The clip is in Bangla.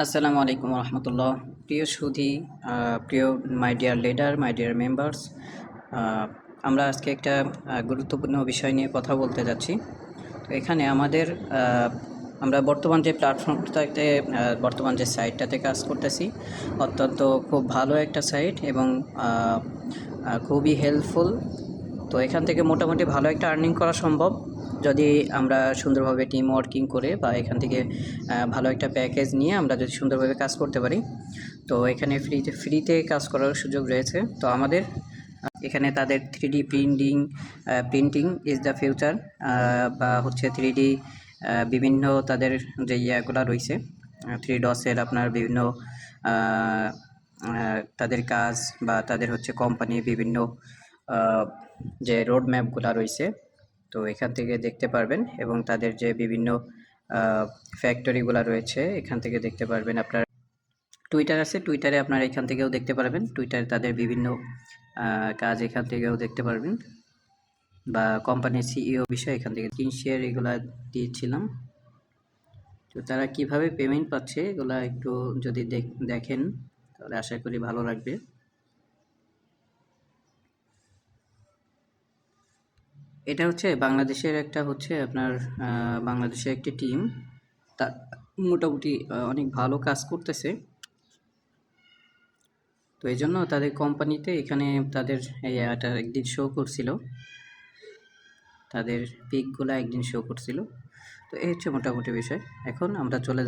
আসসালামু আলাইকুম রহমতুল্লাহ। প্রিয় সুধী, প্রিয় my dear leader, my dear members, আমরা আজকে একটা গুরুত্বপূর্ণ বিষয় নিয়ে কথা বলতে যাচ্ছি। তো এখানে আমাদের আমরা বর্তমান যে প্ল্যাটফর্মটাতে বর্তমান যে সাইটটাতে কাজ করতেছি, অত্যন্ত খুব ভালো একটা সাইট এবং খুবই হেল্পফুল। তো এখান থেকে মোটামুটি ভালো একটা আর্নিং করা সম্ভব যদি আমরা সুন্দরভাবে টিম ওয়ার্কিং করে বা এখান থেকে ভালো একটা প্যাকেজ নিয়ে আমরা যদি সুন্দরভাবে কাজ করতে পারি। তো এখানে ফ্রিতে কাজ করার সুযোগ রয়েছে। তো আমাদের এখানে তাদের 3D printing is the future, বা হচ্ছে 3D বিভিন্ন তাদের যে ইয়েগুলো রয়েছে, 3DOS-এর আপনার বিভিন্ন তাদের কাজ বা তাদের হচ্ছে কোম্পানির বিভিন্ন যে রোড ম্যাপগুলো রয়েছে, তো এখান থেকে দেখতে পারবেন এবং তাদের যে বিভিন্ন ফ্যাক্টরিগুলো রয়েছে এখান থেকে দেখতে পারবেন। আপনার টুইটার আছে, টুইটারে আপনারা এখান থেকেও দেখতে পারবেন, টুইটারে তাদের বিভিন্ন কাজ এখান থেকেও দেখতে পারবেন, বা কোম্পানির সিইও বিষয় এখান থেকে শেয়ার এগুলা দিয়েছিলাম। তো তারা কিভাবে পেমেন্ট পাচ্ছে এগুলা একটু যদি দেখেন তাহলে আশা করি ভালো লাগবে। এটা হচ্ছে বাংলাদেশের একটা হচ্ছে আপনার বাংলাদেশের একটি টিম, তা মোটামুটি অনেক ভালো কাজ করতেছে। তো এই জন্য তাদের কোম্পানিতে এখানে তাদের এটা একদিন শো করছিল, তাদের পিকগুলো একদিন শো করছিল। তো এই হচ্ছে মোটামুটি বিষয়। এখন আমরা চলে